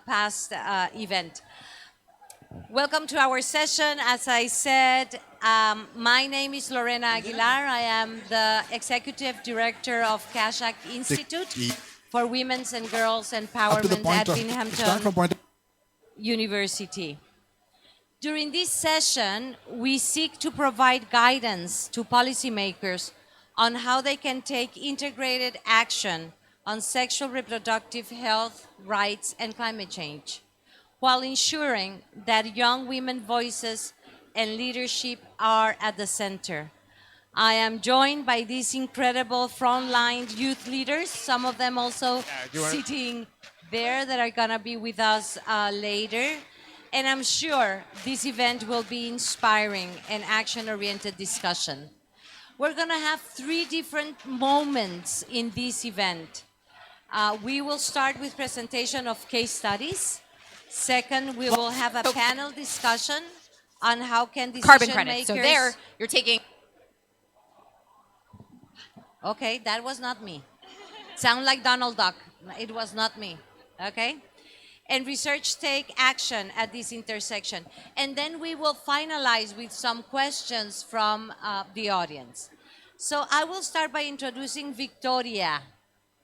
past event. Welcome to our session. As I said, my name is Lorena Aguilar. I am the Executive Director of Kaschak Institute for Women's and Girls Empowerment at Binghamton University. During this session, we seek to provide guidance to policymakers on how they can take integrated action on sexual reproductive health, rights, and climate change, while ensuring that young women's voices and leadership are at the center. I am joined by these incredible frontline youth leaders, some of them also sitting there that are gonna be with us later. And I'm sure this event will be inspiring and action-oriented discussion. We're gonna have 3 different moments in this event. We will start with presentation of case studies. Second, we will have a panel discussion on how can decision carbon credits. makers... So there, you're taking... Okay, that was not me. Sound like Donald Duck. It was not me, okay? And research take action at this intersection. And then we will finalize with some questions from the audience. So I will start by introducing Victoria.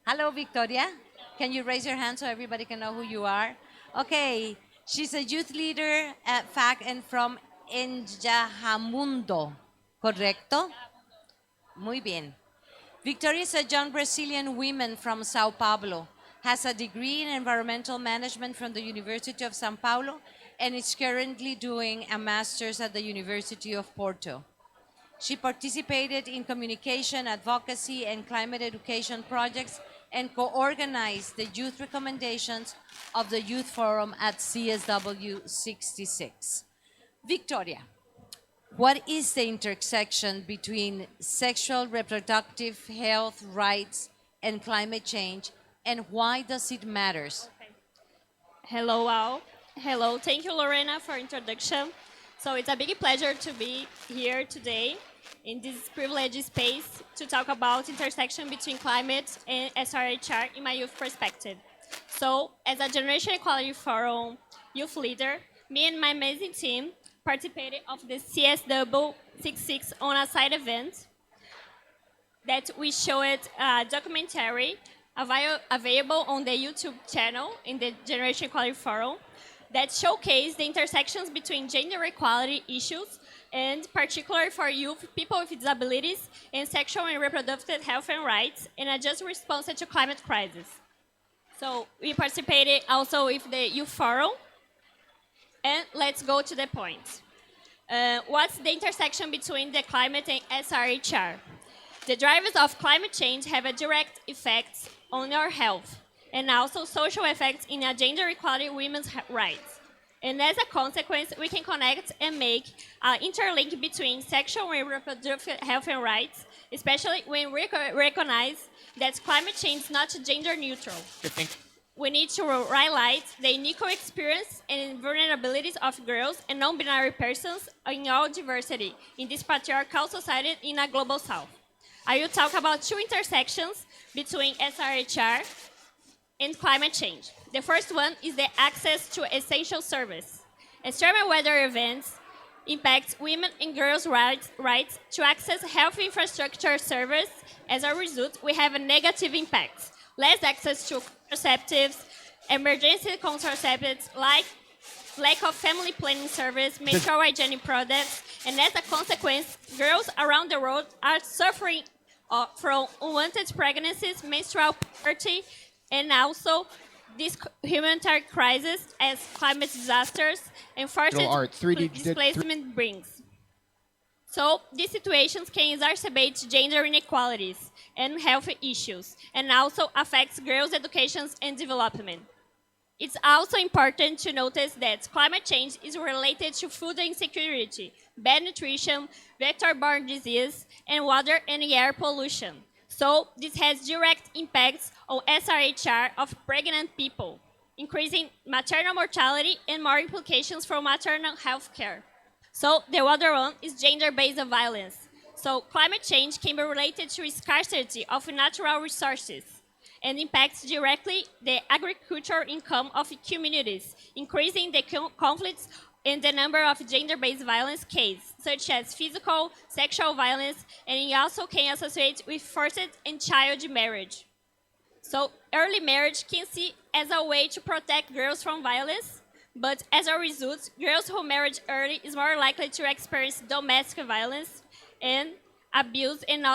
Hello, Victoria. Can you raise your hand so everybody can know who you are? Okay, she's a youth leader at FAC and from Enjahamundo, correcto? Muy bien. Victoria is a young Brazilian woman from Sao Paulo, has a degree in environmental management from the University of Sao Paulo, and is currently doing a master's at the University of Porto. She participated in communication, advocacy, and climate education projects and co-organized the youth recommendations of the Youth Forum at CSW 66. Victoria, what is the intersection between sexual reproductive health, rights, and climate change, and why does it matter? Okay. Hello all. Hello, thank you Lorena for introduction. So it's a big pleasure to be here today in this privileged space to talk about intersection between climate and SRHR in my youth perspective. So as a Generation Equality Forum youth leader, me and my amazing team participated of the CSW 66 on a side event that we showed a documentary available on the YouTube channel in the Generation Equality Forum that showcased the intersections between gender equality issues and particularly for youth, people with disabilities, and sexual and reproductive health and rights, and a just response to climate crisis. So we participated also with the Youth Forum, and let's go to the point. What's the intersection between the climate and SRHR? The drivers of climate change have a direct effect on our health and also social effects in a gender equality women's rights. And as a consequence, we can connect and make an interlink between sexual and reproductive health and rights, especially when we recognize that climate change is not gender neutral. We need to highlight the unique experience and vulnerabilities of girls and non-binary persons in all diversity in this patriarchal society in a global south. I will talk about 2 intersections between SRHR and climate change. The first one is the access to essential service. Extreme weather events impact women and girls' rights to access health infrastructure service. As a result, we have a negative impact. Less access to contraceptives, emergency contraceptives, like lack of family planning service, menstrual hygiene products, and as a consequence, girls around the world are suffering from unwanted pregnancies, menstrual poverty, and also this humanitarian crisis as climate disasters and forced displacement brings. So these situations can exacerbate gender inequalities and health issues, and also affects girls' education and development. It's also important to notice that climate change is related to food insecurity, bad nutrition, vector-borne disease, and water and air pollution. So this has direct impacts on SRHR of pregnant people, increasing maternal mortality and more implications for maternal health care. So the other one is gender-based violence. So climate change can be related to scarcity of natural resources and impacts directly the agricultural income of communities, increasing the conflicts and the number of gender-based violence cases, such as physical, sexual violence, and it also can associate with forced and child marriage. So early marriage can see as a way to protect girls from violence, but as a result, girls who marry early is more likely to experience domestic violence and abuse and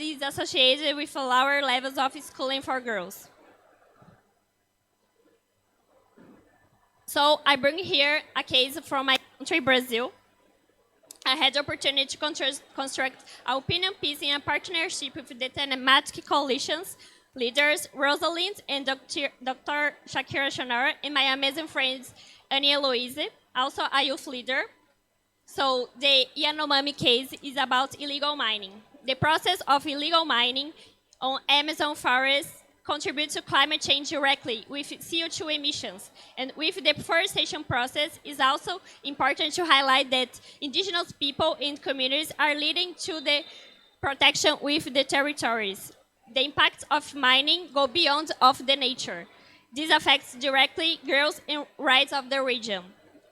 is associated with lower levels of schooling for girls. So I bring here a case from my country, Brazil. I had the opportunity to construct an opinion piece in a partnership with the thematic coalitions leaders Rosalind and Dr. Shakira Shonara and my amazing friends Annie Eloise, also a youth leader. So the Yanomami case is about illegal mining. The process of illegal mining on Amazon forests contributes to climate change directly with CO2 emissions. And with the deforestation process, it's also important to highlight that indigenous people and communities are leading to the protection with the territories. The impacts of mining go beyond of the nature. This affects directly girls and rights of the region.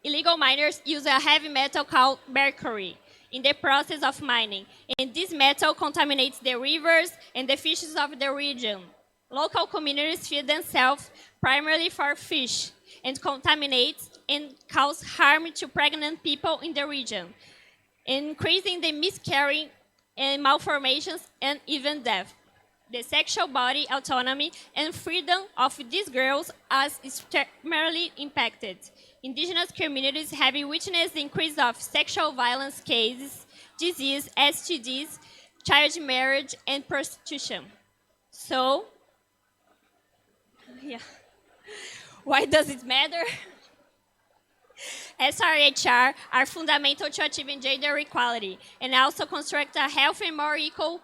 Illegal miners use a heavy metal called Mercury in the process of mining, and this metal contaminates the rivers and the fishes of the region. Local communities feed themselves primarily for fish and contaminates and cause harm to pregnant people in the region, increasing the miscarrying and malformations and even death. The sexual body autonomy and freedom of these girls is extremely impacted. Indigenous communities have witnessed the increase of sexual violence cases, disease, STDs, child marriage, and prostitution. So, yeah. Why does it matter? SRHR are fundamental to achieving gender equality and also construct a healthy and more equal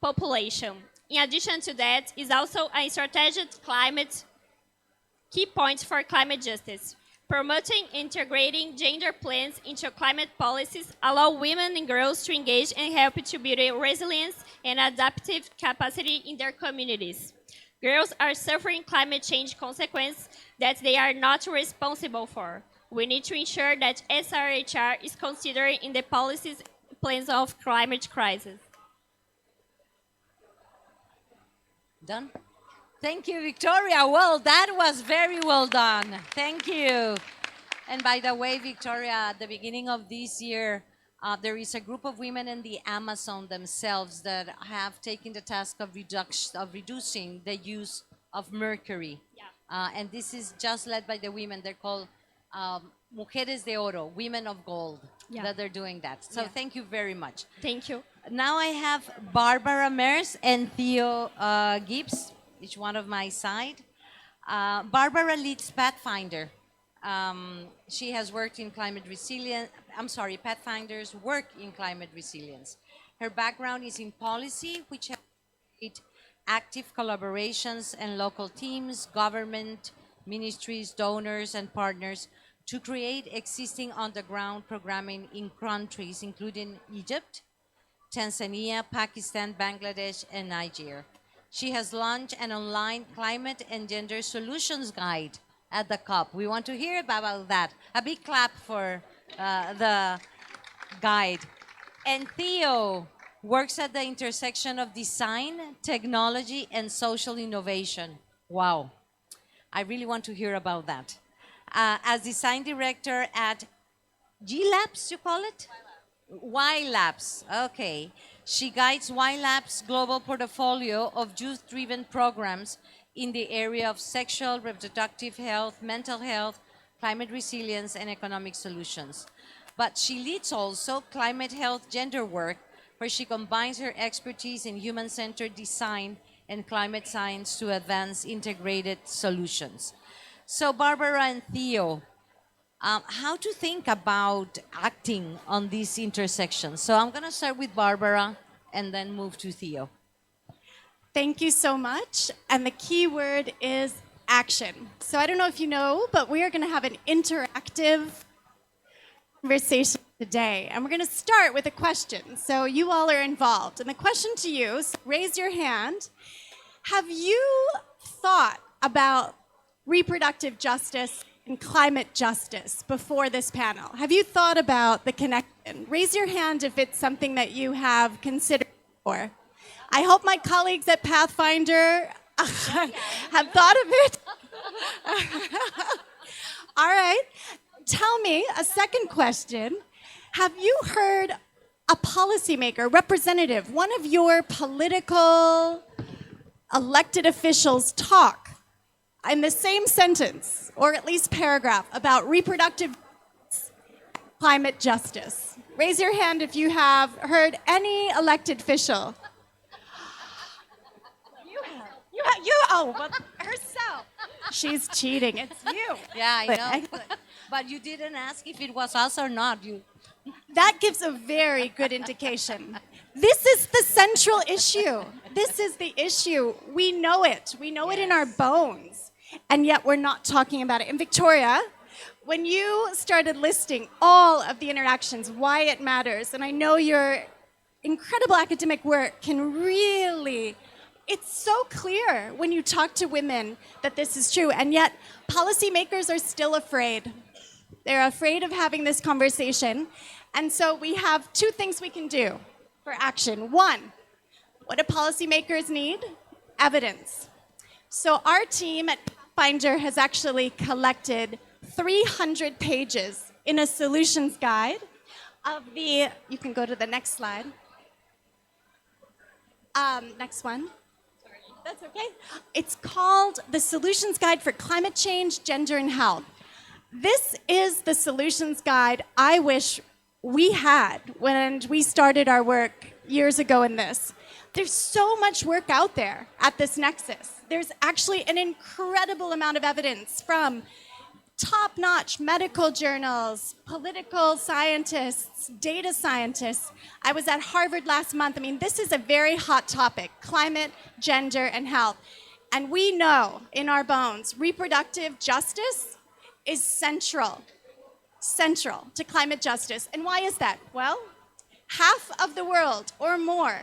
population. In addition to that, is also a strategic climate key points for climate justice. Promoting integrating gender plans into climate policies allow women and girls to engage and help to build resilience and adaptive capacity in their communities. Girls are suffering climate change consequences that they are not responsible for. We need to ensure that SRHR is considered in the policies plans of climate crisis. Done? Thank you, Victoria. Well, that was very well done. Thank you. And by the way, Victoria, at the beginning of this year, there is a group of women in the Amazon themselves that have taken the task of reducing the use of mercury. Yeah. And this is just led by the women. They're called Mujeres de Oro, Women of Gold, that they're doing that. So thank you very much. Thank you. Now I have Barbara Mers and Theo Gibbs, each one of my side. Barbara leads Pathfinder. She has worked in climate resilience. Pathfinders work in climate resilience. Her background is in policy, which has active collaborations and local teams, government, ministries, donors, and partners to create existing on-the-ground programming in countries including Egypt, Tanzania, Pakistan, Bangladesh, and Nigeria. She has launched an online climate and gender solutions guide at the COP. We want to hear about that. A big clap for the guide. And Theo works at the intersection of design, technology, and social innovation. Wow. I really want to hear about that. As design director at G Labs, you call it? Y Labs. Okay. She guides Y Labs' global portfolio of youth-driven programs in the area of sexual, reproductive health, mental health, climate resilience, and economic solutions. But she leads also climate health gender work, where she combines her expertise in human-centered design and climate science to advance integrated solutions. So Barbara and Theo, how to think about acting on these intersections. So I'm going to start with Barbara and then move to Theo. Thank you so much. And the key word is action. So I don't know if you know, but we are going to have an interactive conversation today. And we're going to start with a question. So you all are involved. And the question to you, so raise your hand Have you thought about reproductive justice and climate justice before this panel? Have you thought about the connection? Raise your hand if it's something that you have considered before. I hope my colleagues at Pathfinder have thought of it. All right. Tell me, a second question. Have you heard a policymaker, representative, one of your political elected officials talk in the same sentence, or at least paragraph, about reproductive climate justice? Raise your hand if you have heard any elected official. Oh, well, herself. She's cheating. It's you. Yeah, I know. But you didn't ask if it was us or not. That gives a very good indication. This is the central issue. This is the issue. We know it. We know it in our bones. And yet we're not talking about it. And Victoria, when you started listing all of the interactions, why it matters, and I know your incredible academic work can really, it's so clear when you talk to women that this is true. And yet policymakers are still afraid. They're afraid of having this conversation. And so we have two things we can do for action. One, what do policymakers need? Evidence. So our team at Pathfinder has actually collected 300 pages in a solutions guide of the, you can go to the next slide. Next one. Sorry. That's okay. It's called the Solutions Guide for Climate Change, Gender, and Health. This is the solutions guide I wish we had when we started our work years ago in this. There's so much work out there at this nexus. There's actually an incredible amount of evidence from top-notch medical journals, political scientists, data scientists. I was at Harvard last month. I mean, this is a very hot topic, climate, gender, and health. And we know in our bones, reproductive justice is central to climate justice. And why is that? Well, half of the world or more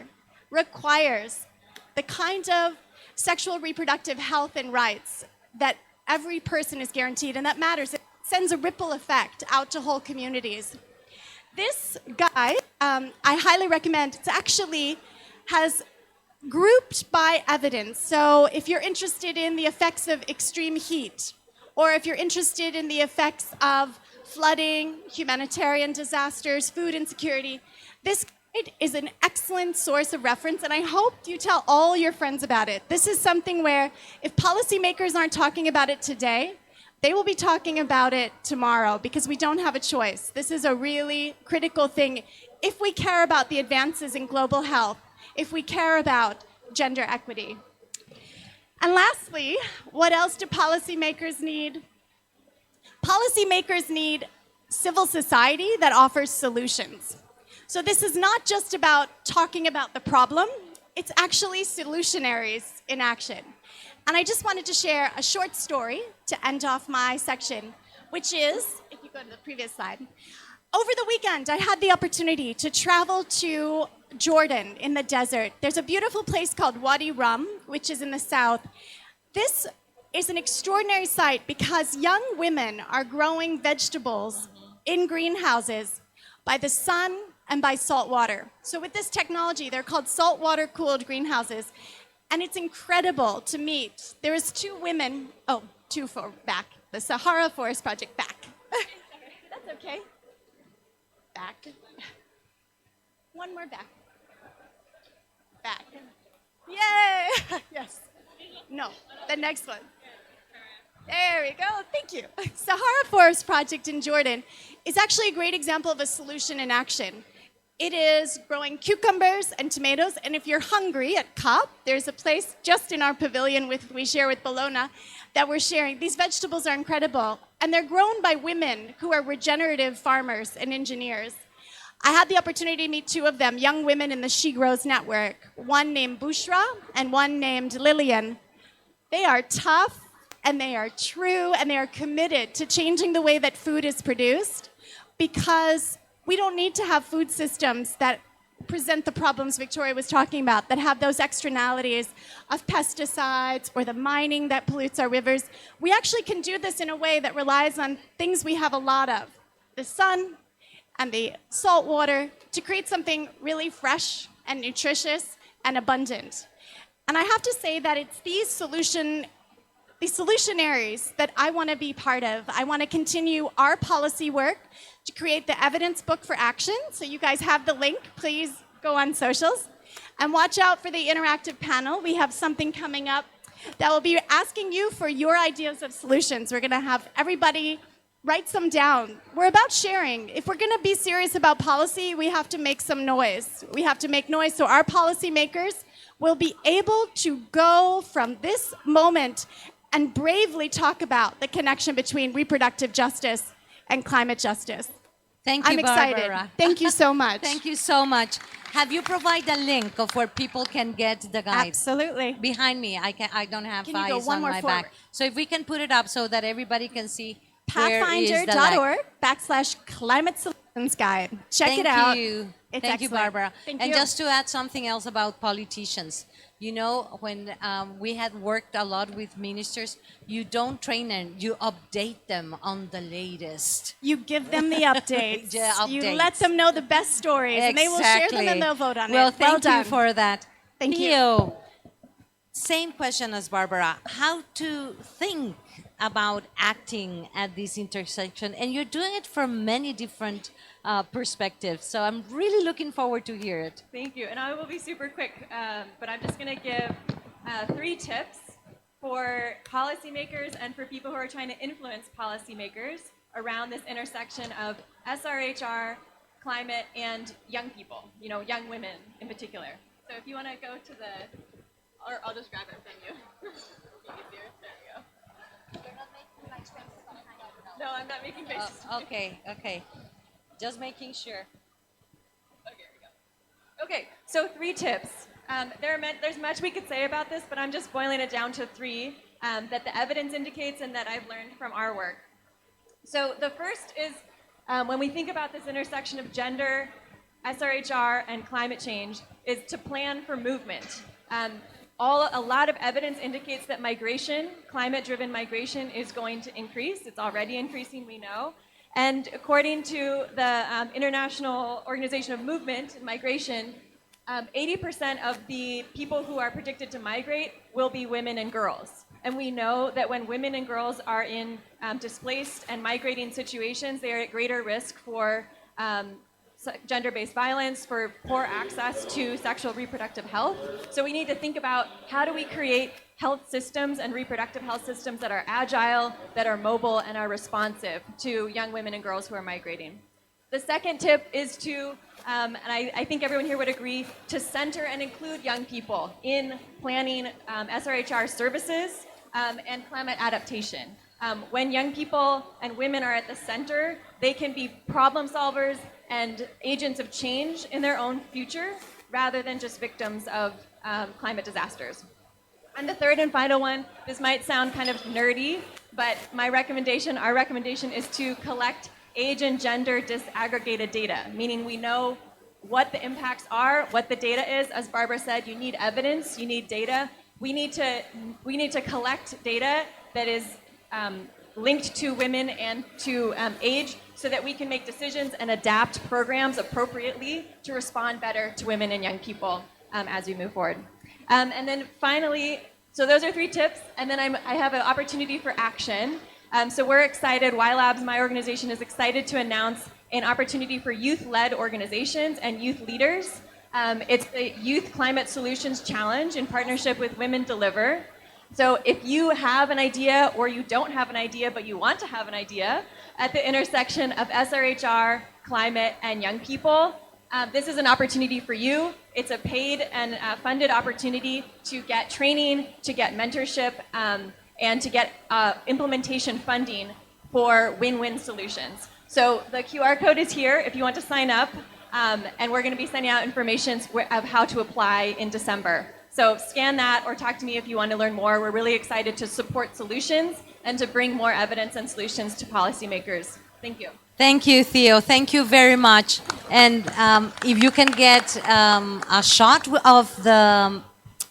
requires the kind of sexual reproductive health and rights that every person is guaranteed, and that matters. It sends a ripple effect out to whole communities. This guide, I highly recommend. It actually has grouped by evidence. So if you're interested in the effects of extreme heat, or if you're interested in the effects of flooding, humanitarian disasters, food insecurity, this guide is an excellent source of reference, and I hope you tell all your friends about it. This is something where if policymakers aren't talking about it today, they will be talking about it tomorrow because we don't have a choice. This is a really critical thing if we care about the advances in global health, if we care about gender equity. And lastly, what else do policymakers need? Policymakers need civil society that offers solutions. So this is not just about talking about the problem, it's actually solutionaries in action. And I just wanted to share a short story to end off my section, which is, if you go to the previous slide, over the weekend I had the opportunity to travel to Jordan in the desert. There's a beautiful place called Wadi Rum, which is in the south. This is an extraordinary site because young women are growing vegetables in greenhouses by the sun and by salt water. So with this technology, they're called saltwater cooled greenhouses. And it's incredible to meet. There was two women, back, the Sahara Forest Project, back. That's okay. Back. One more back. Back. Yay! Yes. No, the next one. There we go, thank you. Sahara Forest Project in Jordan is actually a great example of a solution in action. It is growing cucumbers and tomatoes, and if you're hungry at COP, there's a place just in our pavilion we share with Bologna that we're sharing. These vegetables are incredible, and they're grown by women who are regenerative farmers and engineers. I had the opportunity to meet two of them, young women in the She Grows Network, one named Bushra and one named Lillian. They are tough, and they are true, and they are committed to changing the way that food is produced because we don't need to have food systems that present the problems Victoria was talking about that have those externalities of pesticides or the mining that pollutes our rivers. We actually can do this in a way that relies on things we have a lot of, the sun and the salt water, to create something really fresh and nutritious and abundant. And I have to say that it's these solutionaries that I want to be part of. I want to continue our policy work to create the evidence book for action. So you guys have the link. Please go on socials. And watch out for the interactive panel. We have something coming up that will be asking you for your ideas of solutions. We're going to have everybody write some down. We're about sharing. If we're going to be serious about policy, we have to make some noise. We have to make noise so our policymakers will be able to go from this moment and bravely talk about the connection between reproductive justice and climate justice. Thank you, I'm excited. Barbara. Thank you so much. Thank you so much. Have you provided a link of where people can get the guide? Absolutely. Behind me, I don't have Can you go eyes one on more my forward? back. So if we can put it up so that everybody can see where is the link. Pathfinder.org/climate solutions guide. Check it out. Thank you. It's Thank you, excellent. Barbara. Thank And you. just to add something else about politicians, you know, when we had worked a lot with ministers, you don't train them, you update them on the latest. You give them the updates. Yeah, You updates. let them know the best stories, and they will share them and they'll vote on Well, it. thank you done. for that. Thank you. Theo, same question as Barbara. How to think about acting at this intersection? And you're doing it from many different perspectives. So I'm really looking forward to hear it. Thank you. And I will be super quick, but I'm just going to give 3 tips for policymakers and for people who are trying to influence policymakers around this intersection of SRHR, climate, and young people, you know, young women in particular. So if you want to go to the, or I'll just grab it from you. It'll be easier. There you go. No, I'm not making faces. Okay. Just making sure. Okay, here we go. Okay, so 3 tips. There's much we could say about this, but I'm just boiling it down to 3 that the evidence indicates and that I've learned from our work. So the first is when we think about this intersection of gender, SRHR, and climate change, is to plan for movement. A lot of evidence indicates that migration, climate-driven migration, is going to increase. It's already increasing, we know. And according to the International Organization of Movement and Migration, 80% of the people who are predicted to migrate will be women and girls. And we know that when women and girls are in displaced and migrating situations, they are at greater risk for gender-based violence, for poor access to sexual reproductive health. So we need to think about how do we create health systems and reproductive health systems that are agile, that are mobile, and are responsive to young women and girls who are migrating. The second tip is to, and I think everyone here would agree, to center and include young people in planning SRHR services and climate adaptation. When young people and women are at the center, they can be problem solvers and agents of change in their own future rather than just victims of climate disasters. And the third and final one, this might sound kind of nerdy, but our recommendation is to collect age and gender disaggregated data, meaning we know what the impacts are, what the data is. As Barbara said, you need evidence, you need data. We need to collect data that is linked to women and to age so that we can make decisions and adapt programs appropriately to respond better to women and young people as we move forward. And then finally, so those are 3 tips, and then I have an opportunity for action. So we're excited, YLabs, my organization, is excited to announce an opportunity for youth-led organizations and youth leaders. It's the Youth Climate Solutions Challenge in partnership with Women Deliver. So if you have an idea or you don't have an idea but you want to have an idea at the intersection of SRHR, climate, and young people, this is an opportunity for you. It's a paid and funded opportunity to get training, to get mentorship, and to get implementation funding for win-win solutions. So the QR code is here if you want to sign up, and we're going to be sending out information of how to apply in December. So scan that or talk to me if you want to learn more. We're really excited to support solutions and to bring more evidence and solutions to policymakers. Thank you. Thank you, Theo. Thank you very much. And if you can get a shot of the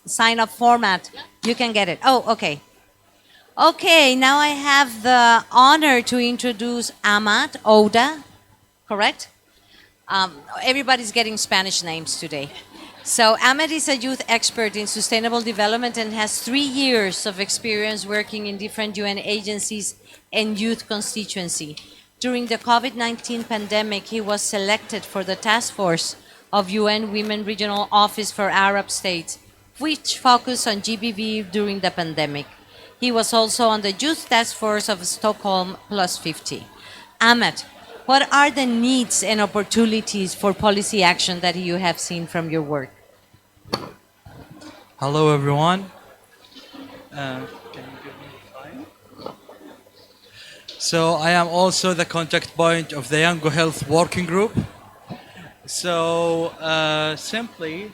sign-up format, you can get it. Oh, okay. Okay, now I have the honor to introduce Ahmed Oda, correct? Everybody's getting Spanish names today. So Ahmed is a youth expert in sustainable development and has 3 years of experience working in different UN agencies and youth constituency. During the COVID-19 pandemic, he was selected for the task force of UN Women Regional Office for Arab States, which focused on GBV during the pandemic. He was also on the Youth Task Force of Stockholm Plus 50. Ahmed, what are the needs and opportunities for policy action that you have seen from your work? Hello, everyone. Can you give me time? So I am also the contact point of the Young Health Working Group. So simply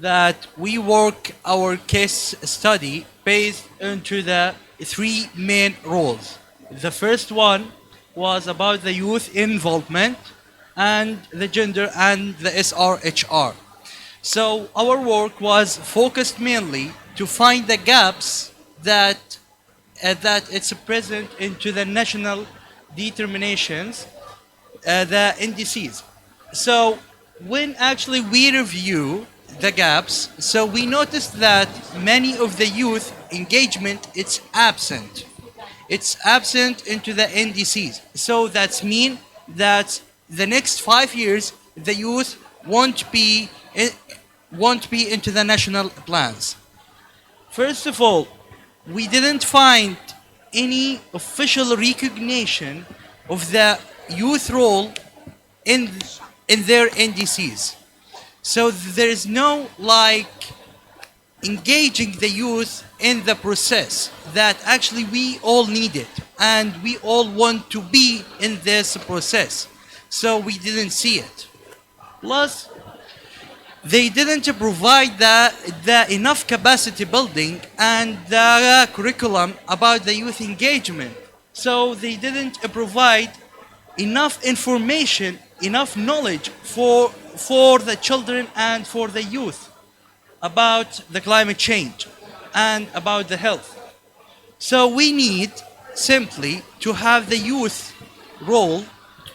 that we work our case study based into the 3 main roles. The first one was about the youth involvement and the gender and the SRHR. So our work was focused mainly to find the gaps that it's present into the national determinations, the indices. So when actually we review the gaps, so we noticed that many of the youth engagement, it's absent. It's absent into the indices. So that's mean that the next 5 years, the youth won't be into the national plans. First of all, we didn't find any official recognition of the youth role in their NDCs. So there is no engaging the youth in the process that actually we all need it and we all want to be in this process. So we didn't see it. Plus, they didn't provide the enough capacity building and the curriculum about the youth engagement. So they didn't provide enough information, enough knowledge for the children and for the youth about the climate change and about the health. So we need simply to have the youth role,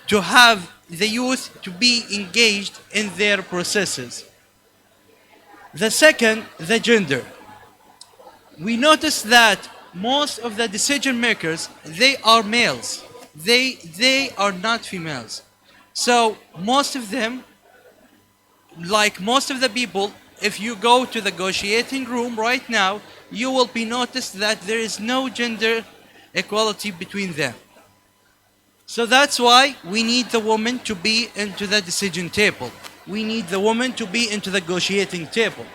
to have the youth to be engaged in their processes. The second, the gender. We notice that most of the decision makers, they are males. They are not females. So most of them, like most of the people, if you go to the negotiating room right now, you will be noticed that there is no gender equality between them. So that's why we need the woman to be into the decision table. We need the woman to be into the negotiating table.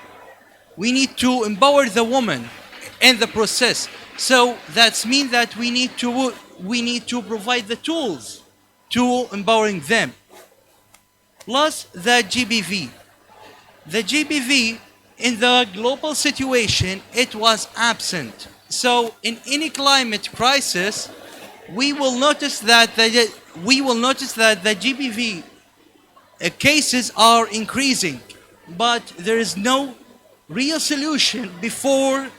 We need to empower the woman in the process. So that means that we need to provide the tools to empowering them. Plus the GBV. The GBV in the global situation, it was absent. So in any climate crisis, we will notice that the GBV cases are increasing, but there is no real solution before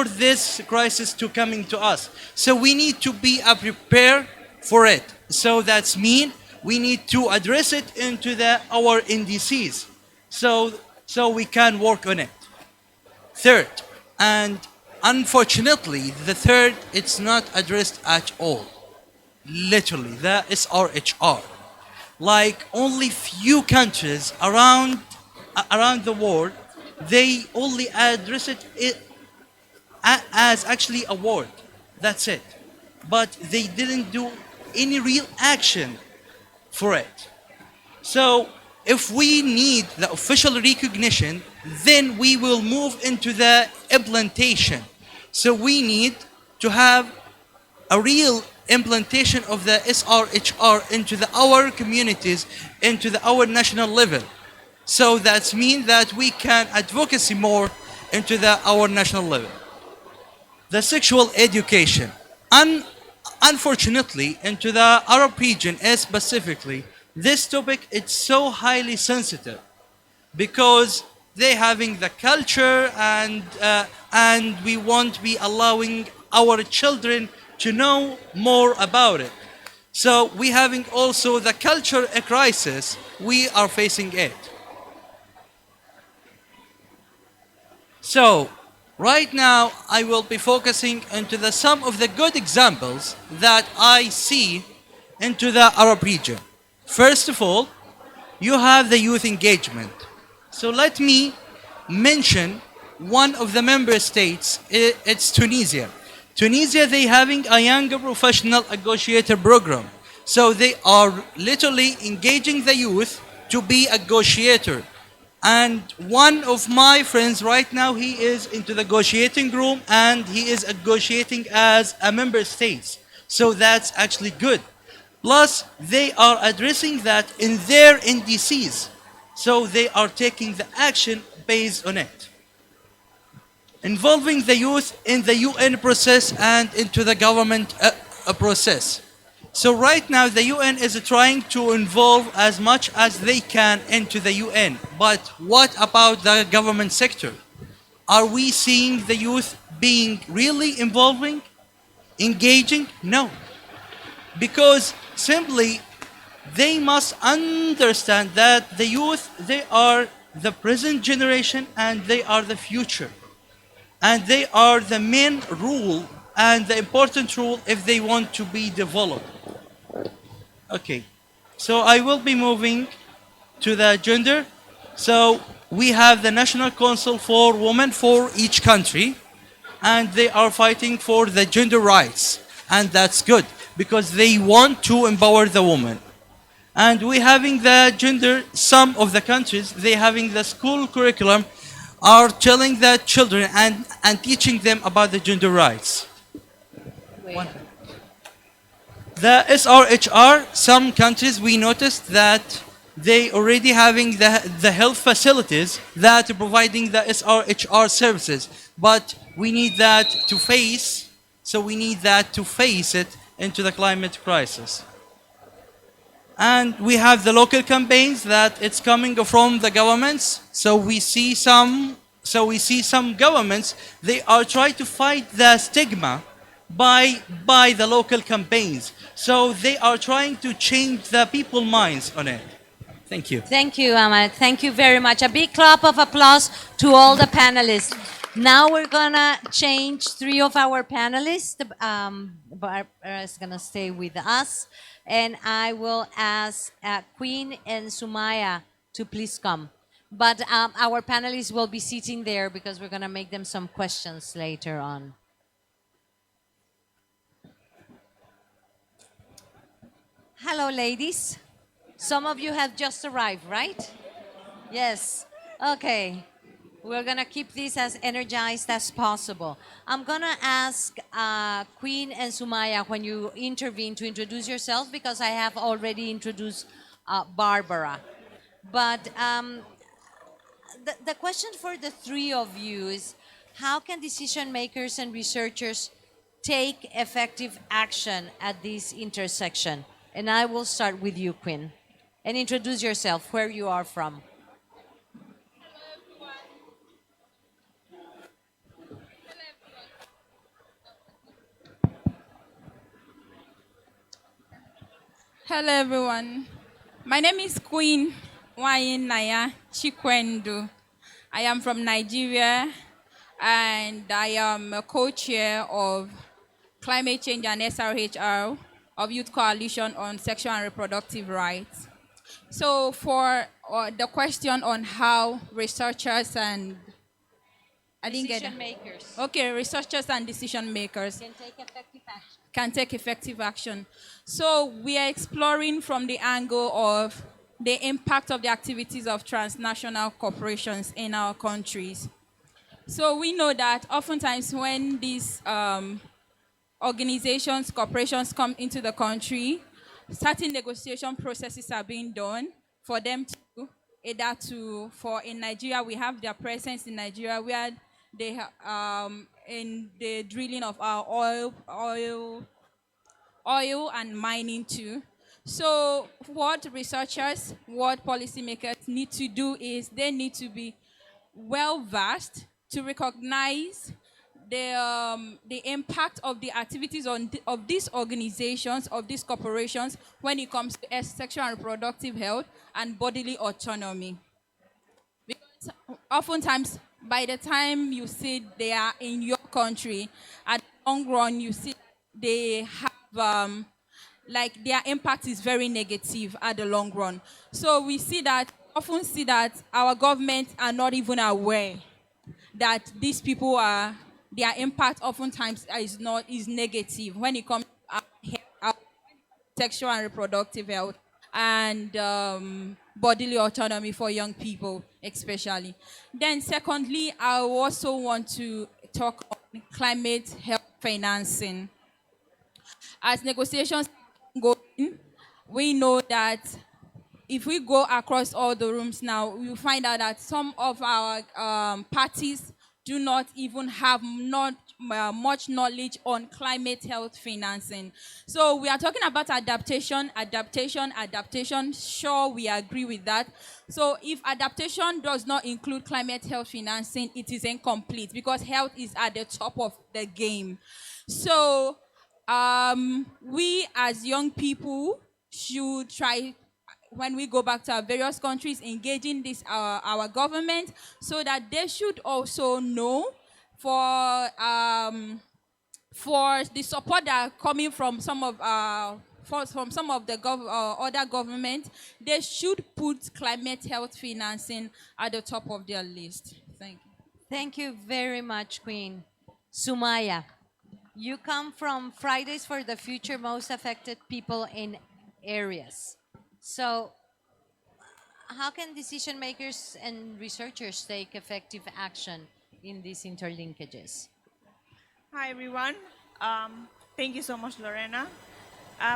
this crisis to coming to us. So we need to be prepared for it. So that's mean we need to address it into our indices, so we can work on it. Third, and unfortunately, the third, it's not addressed at all. Literally, the SRHR. Like only few countries around the world, they only address it as actually a word. That's it. But they didn't do any real action for it. So if we need the official recognition, then we will move into the implementation. So we need to have a real implementation of the SRHR into our communities, into our national level. So that means that we can advocacy more into our national level. The sexual education. Unfortunately, into the Arab region specifically, this topic it's so highly sensitive because they having the culture and we won't be allowing our children to know more about it. So we having also the culture crisis. We are facing it. So right now I will be focusing into the some of the good examples that I see into the Arab region. First of all, you have the youth engagement. So let me mention one of the member states. It's Tunisia. Tunisia, they having a younger professional negotiator program. So they are literally engaging the youth to be a negotiator. And one of my friends right now, he is into the negotiating room and he is negotiating as a member state. So that's actually good. Plus, they are addressing that in their NDCs. So they are taking the action based on it. Involving the youth in the UN process and into the government process. So right now the UN is trying to involve as much as they can into the UN. But what about the government sector? Are we seeing the youth being really involving, engaging? No. Because simply they must understand that the youth, they are the present generation and they are the future. And they are the main rule and the important rule if they want to be developed. Okay, so I will be moving to the gender. So we have the National Council for Women for each country, and they are fighting for the gender rights. And that's good because they want to empower the woman. And we having the gender, some of the countries, they having the school curriculum are telling the children and teaching them about the gender rights. The SRHR, some countries we noticed that they already having the health facilities that are providing the SRHR services, but we need that to face, so we need that to face it into the climate crisis. And we have the local campaigns that it's coming from the governments. So we see some governments, they are trying to fight the stigma by the local campaigns. So they are trying to change the people's minds on it. Thank you. Thank you, Ahmed. Thank you very much. A big clap of applause to all the panelists. Now we're gonna change three of our panelists. Barbara is gonna stay with us, and I will ask Queen and Sumaya to please come. But our panelists will be sitting there because we're gonna make them some questions later on. Hello, ladies. Some of you have just arrived, right? Yes. Okay. We're going to keep this as energized as possible. I'm going to ask Queen and Sumaya when you intervene to introduce yourself because I have already introduced Barbara. But the question for the three of you is how can decision makers and researchers take effective action at this intersection? And I will start with you, Queen. And introduce yourself, where you are from. Hello, everyone. My name is Queen Wayin Naya Chikwendu. I am from Nigeria, and I am a co-chair of Climate Change and SRHR of Youth Coalition on Sexual and Reproductive Rights. So for the question on how researchers and Decision makers Okay, researchers and decision makers can take effective action. So we are exploring from the angle of the impact of the activities of transnational corporations in our countries. So we know that oftentimes when these organizations, corporations come into the country, certain negotiation processes are being done for them to, for in Nigeria, we have their presence in Nigeria where they in the drilling of our oil and mining too. So what researchers, what policymakers need to do is they need to be well versed to recognize the impact of the activities of these organizations, of these corporations, when it comes to sexual and reproductive health and bodily autonomy. Because oftentimes, by the time you see they are in your country, at the long run, you see they have like their impact is very negative at the long run. So we see that often see that our government are not even aware that these people are their impact oftentimes is negative when it comes to our sexual and reproductive health and bodily autonomy for young people especially. Then secondly, I also want to talk on climate health financing. As negotiations go in, we know that if we go across all the rooms now, we will find out that some of our parties do not even have much knowledge on climate health financing. So we are talking about adaptation. Sure, we agree with that. So if adaptation does not include climate health financing, it is incomplete because health is at the top of the game. So we as young people should try, when we go back to our various countries, engaging this our government so that they should also know for the support that are coming from some of from some of the other governments, they should put climate health financing at the top of their list. Thank you. Thank you very much, Queen. Sumaya, you come from Fridays for the Future Most Affected People in Areas. So, how can decision makers and researchers take effective action in these interlinkages? Hi, everyone. Thank you so much, Lorena.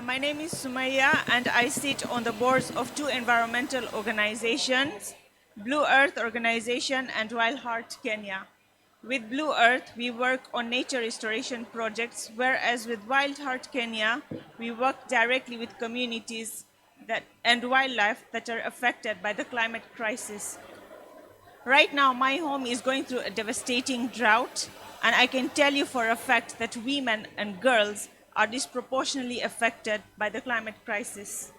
My name is Sumaya, and I sit on the boards of two environmental organizations, Blue Earth Organization and Wild Heart Kenya. With Blue Earth, we work on nature restoration projects, whereas with Wild Heart Kenya, we work directly with communities and wildlife that are affected by the climate crisis. Right now, my home is going through a devastating drought, and I can tell you for a fact that women and girls are disproportionately affected by the climate crisis.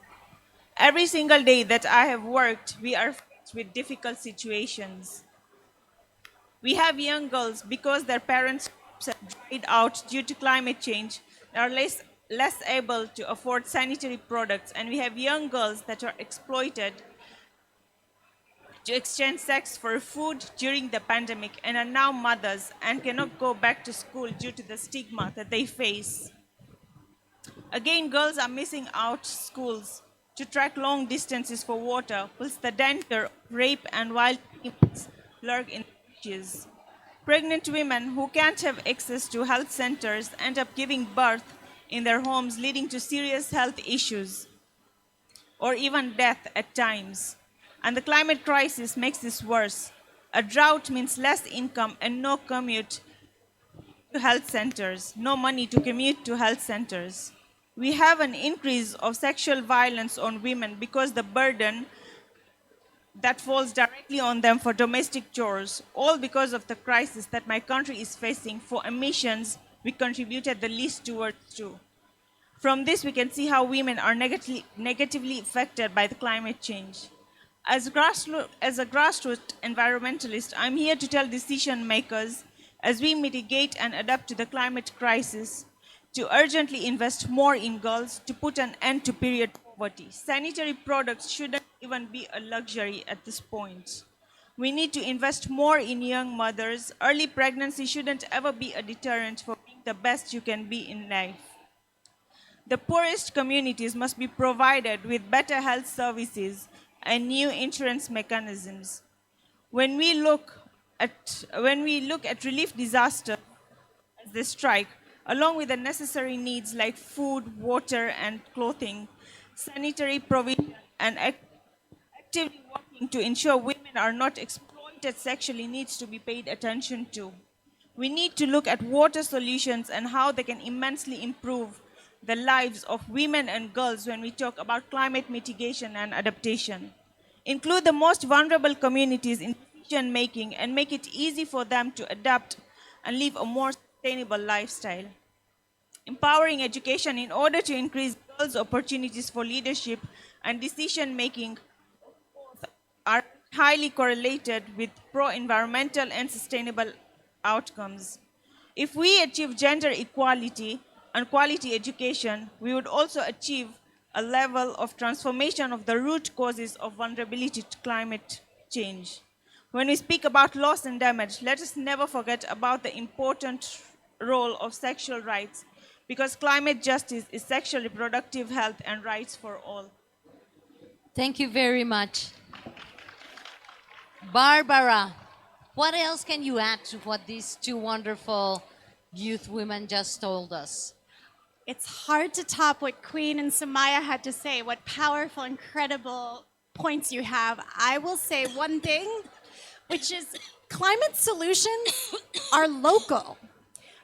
Every single day that I have worked, we are faced with difficult situations. We have young girls, because their parents' crops have dried out due to climate change, are less able to afford sanitary products, and we have young girls that are exploited to exchange sex for food during the pandemic and are now mothers and cannot go back to school due to the stigma that they face. Again, girls are missing out schools to trek long distances for water, whilst the danger of rape and wild animals lurk in the beaches. Pregnant women who can't have access to health centers end up giving birth in their homes, leading to serious health issues or even death at times. And the climate crisis makes this worse. A drought means less income and no commute to health centers, no money to commute to health centers. We have an increase of sexual violence on women because the burden that falls directly on them for domestic chores, all because of the crisis that my country is facing for emissions we contributed the least towards too. From this, we can see how women are negatively affected by the climate change. As a grassroots environmentalist, I'm here to tell decision makers, as we mitigate and adapt to the climate crisis, to urgently invest more in girls to put an end to period poverty. Sanitary products shouldn't even be a luxury at this point. We need to invest more in young mothers. Early pregnancy shouldn't ever be a deterrent for being the best you can be in life. The poorest communities must be provided with better health services and new insurance mechanisms. When we look at relief disasters as they strike, along with the necessary needs like food, water, and clothing, sanitary provision, and actively working to ensure women are not exploited sexually needs to be paid attention to. We need to look at water solutions and how they can immensely improve the lives of women and girls when we talk about climate mitigation and adaptation. Include the most vulnerable communities in decision making and make it easy for them to adapt and live a more sustainable lifestyle. Empowering education in order to increase girls' opportunities for leadership and decision making are highly correlated with pro-environmental and sustainable outcomes. If we achieve gender equality and quality education, we would also achieve a level of transformation of the root causes of vulnerability to climate change. When we speak about loss and damage, let us never forget about the important role of sexual rights, because climate justice is sexual reproductive health and rights for all. Thank you very much. Barbara, what else can you add to what these two wonderful youth women just told us? It's hard to top what Queen and Sumaya had to say, what powerful, incredible points you have. I will say one thing, which is climate solutions are local.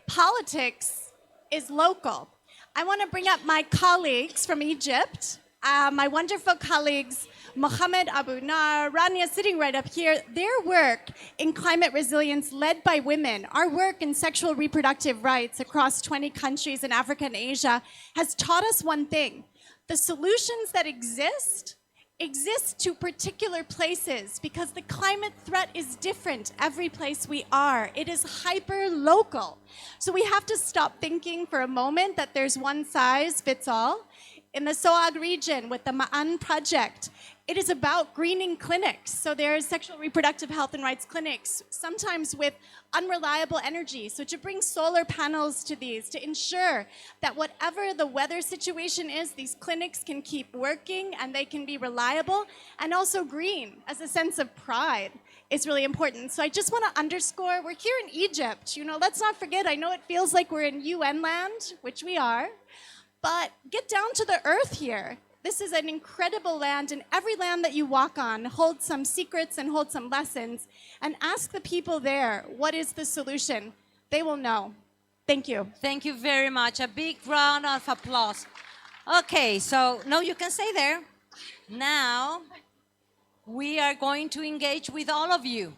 Politics is local. I want to bring up my colleagues from Egypt, my wonderful colleagues, Mohammed Abu Nar, Rania sitting right up here. Their work in climate resilience led by women, our work in sexual reproductive rights across 20 countries in Africa and Asia has taught us one thing. The solutions that exist to particular places because the climate threat is different every place we are. It is hyper-local. So we have to stop thinking for a moment that there's one size fits all. In the Soag region with the Ma'an project, it is about greening clinics. So there's sexual reproductive health and rights clinics, sometimes with unreliable energy. So to bring solar panels to these, to ensure that whatever the weather situation is, these clinics can keep working and they can be reliable, and also green as a sense of pride is really important. So I just want to underscore, we're here in Egypt. You know, let's not forget, I know it feels like we're in UN land, which we are, but get down to the earth here. This is an incredible land, and every land that you walk on holds some secrets and holds some lessons. And ask the people there, what is the solution? They will know. Thank you. Thank you very much. A big round of applause. Okay, so no, you can stay there. Now, we are going to engage with all of you.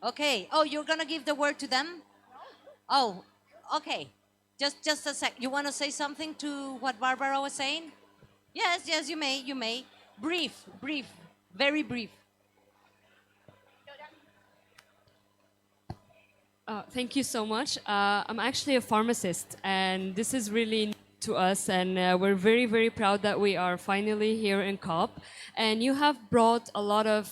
Okay. Oh, you're going to give the word to them? Oh, okay. Just a sec. You want to say something to what Barbara was saying? Yes, you may. Brief, very brief. Thank you so much. I'm actually a pharmacist, and this is really new to us, and we're very, very proud that we are finally here in COP. And you have brought a lot of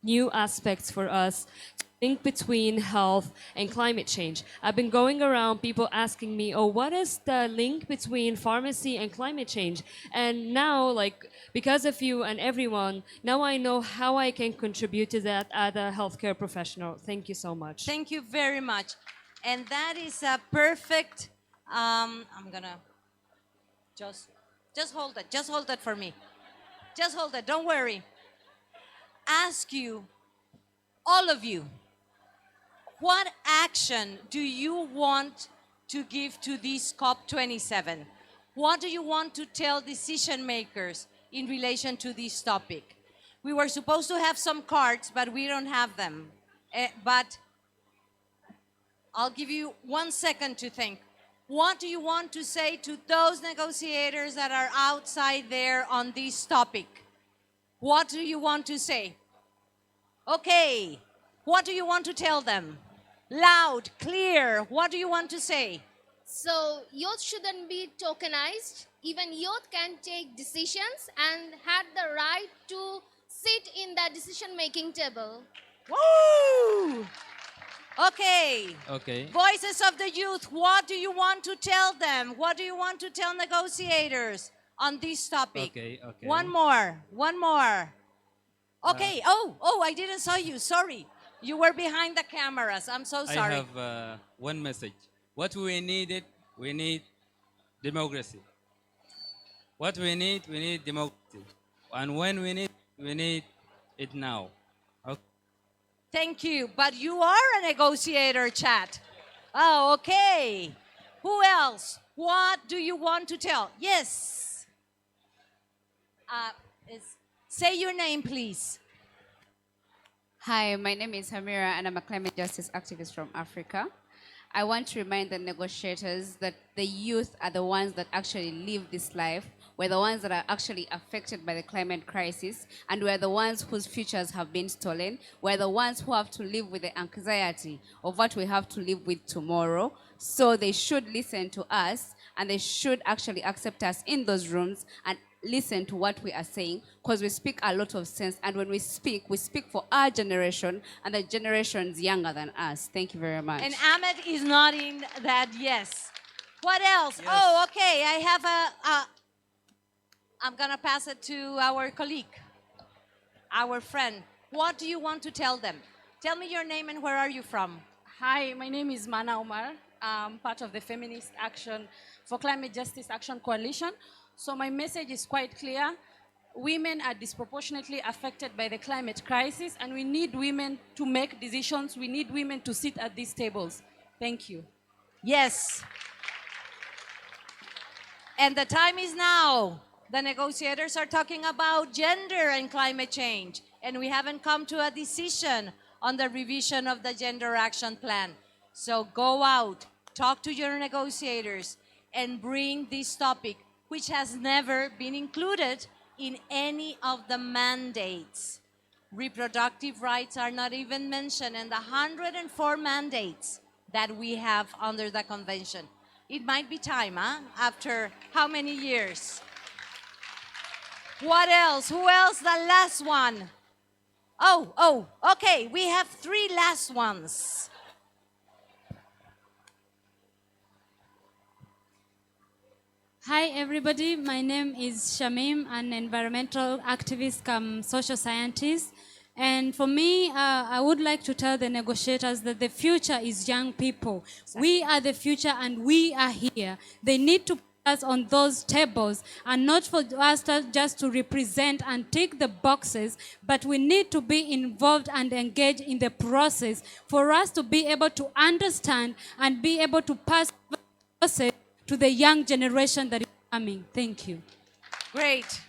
new aspects for us to link between health and climate change. I've been going around, people asking me, oh, what is the link between pharmacy and climate change? And now, like, because of you and everyone, now I know how I can contribute to that as a healthcare professional. Thank you so much. Thank you very much. And that is a perfect, I'm gonna just hold it. Just hold it for me. Just hold it, don't worry. Ask you, all of you, what action do you want to give to this COP27? What do you want to tell decision makers in relation to this topic? We were supposed to have some cards, but we don't have them. But I'll give you 1 second to think. What do you want to say to those negotiators that are outside there on this topic? What do you want to say? Okay, what do you want to tell them? Loud, clear, what do you want to say? So youth shouldn't be tokenized. Even youth can take decisions and had the right to sit in the decision-making table. Woo! Okay. Okay. Voices of the youth, what do you want to tell them? What do you want to tell negotiators on this topic? Okay. One more. Okay, I didn't saw you, sorry. You were behind the cameras, I'm so sorry. I have one message. What we need democracy. What we need democracy. And when we need it now. Okay. Thank you, but you are a negotiator, chat. Oh, okay. Who else? What do you want to tell? Yes. Say your name, please. Hi, my name is Hamira, and I'm a climate justice activist from Africa. I want to remind the negotiators that the youth are the ones that actually live this life. We're the ones that are actually affected by the climate crisis, and we're the ones whose futures have been stolen. We're the ones who have to live with the anxiety of what we have to live with tomorrow. So they should listen to us, and they should actually accept us in those rooms and listen to what we are saying, because we speak a lot of sense, and when we speak for our generation and the generations younger than us. Thank you very much. And Ahmed is nodding that yes. What else? Yes. Oh, okay. I have I'm gonna pass it to our colleague, our friend. What do you want to tell them? Tell me your name and where are you from? Hi, my name is Mana Omar. I'm part of the Feminist Action for Climate Justice Action Coalition. So my message is quite clear. Women are disproportionately affected by the climate crisis, and we need women to make decisions. We need women to sit at these tables. Thank you. Yes. And the time is now. The negotiators are talking about gender and climate change, and we haven't come to a decision on the revision of the Gender Action Plan. So go out, talk to your negotiators, and bring this topic, which has never been included in any of the mandates. Reproductive rights are not even mentioned in the 104 mandates that we have under the convention. It might be time, huh? After how many years? What else? Who else? The last one. Oh, okay. We have 3 last ones. Hi, everybody. My name is Shameem, an environmental activist come social scientist. And for me, I would like to tell the negotiators that the future is young people. Exactly. We are the future and we are here. They need to put us on those tables and not for us just to represent and tick the boxes, but we need to be involved and engaged in the process for us to be able to understand and be able to pass the process to the young generation that is coming. Thank you. Great.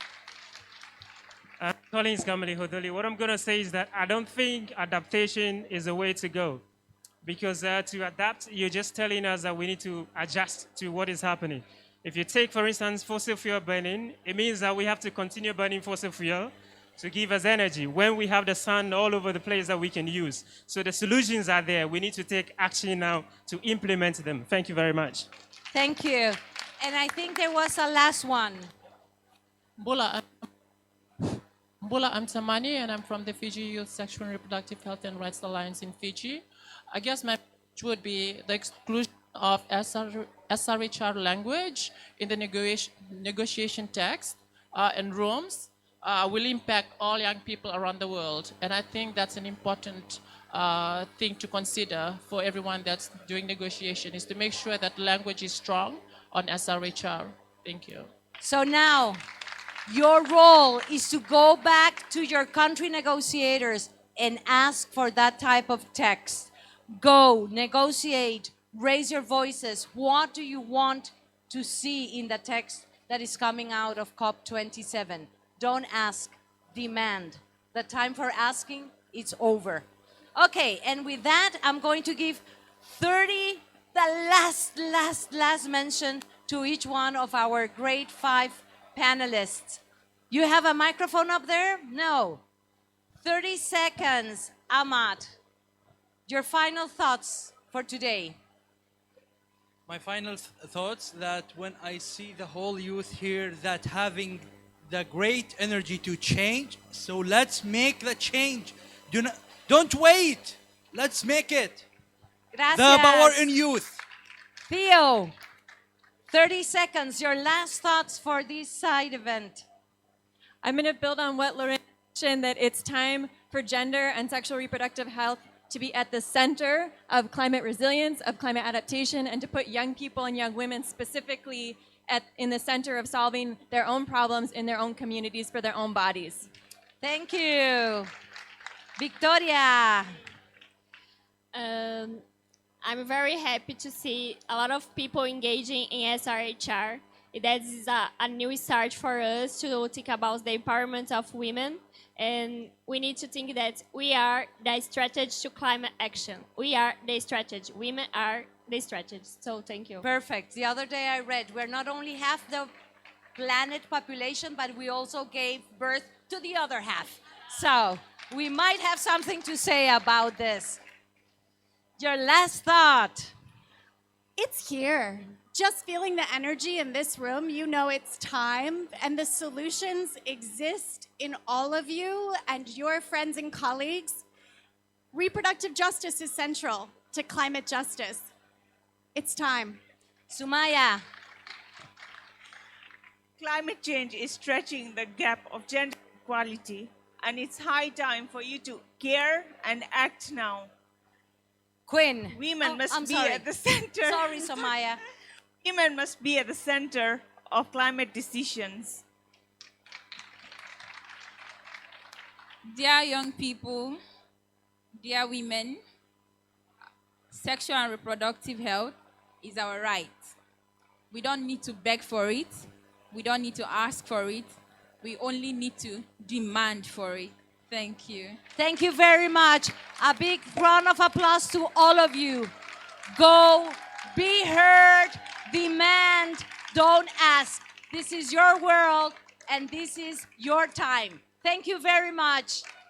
Collins Kamali Hodoli. What I'm going to say is that I don't think adaptation is the way to go. Because to adapt, you're just telling us that we need to adjust to what is happening. If you take, for instance, fossil fuel burning, it means that we have to continue burning fossil fuel to give us energy when we have the sun all over the place that we can use. So the solutions are there. We need to take action now to implement them. Thank you very much. Thank you. And I think there was a last one. Bulla, I'm Tamani, and I'm from the Fiji Youth Sexual and Reproductive Health and Rights Alliance in Fiji. I guess my message would be the exclusion of SRHR language in the negotiation text and rooms will impact all young people around the world. And I think that's an important thing to consider for everyone that's doing negotiation, is to make sure that language is strong on SRHR. Thank you. So now, your role is to go back to your country negotiators and ask for that type of text. Go, negotiate, raise your voices. What do you want to see in the text that is coming out of COP27? Don't ask, demand. The time for asking, it's over. Okay, and with that, I'm going to give 30, the last mention to each one of our grade 5 panelists. You have a microphone up there? No. 30 seconds, Ahmed. Your final thoughts for today. My final thoughts that when I see the whole youth here that having the great energy to change, so let's make the change. Don't wait. Let's make it. Gracias. The power in youth. Theo, 30 seconds, your last thoughts for this side event. I'm going to build on what Lorena mentioned, that it's time for gender and sexual reproductive health to be at the center of climate resilience, of climate adaptation, and to put young people and young women specifically in the center of solving their own problems in their own communities for their own bodies. Thank you. Victoria. I'm very happy to see a lot of people engaging in SRHR. That is a new start for us to think about the empowerment of women. And we need to think that we are the strategy to climate action. We are the strategy. Women are the strategy. So thank you. Perfect. The other day I read we're not only half the planet population, but we also gave birth to the other half. So we might have something to say about this. Your last thought. It's here. Just feeling the energy in this room, you know it's time, and the solutions exist in all of you and your friends and colleagues. Reproductive justice is central to climate justice. It's time. Sumaya. Climate change is stretching the gap of gender equality, and it's high time for you to care and act now. Quinn. Women must be sorry. at the center. Sorry, Sumaya. Women must be at the center of climate decisions. Dear young people, dear women, sexual and reproductive health is our right. We don't need to beg for it. We don't need to ask for it. We only need to demand for it. Thank you. Thank you very much. A big round of applause to all of you. Go, be heard, demand, don't ask. This is your world and this is your time. Thank you very much.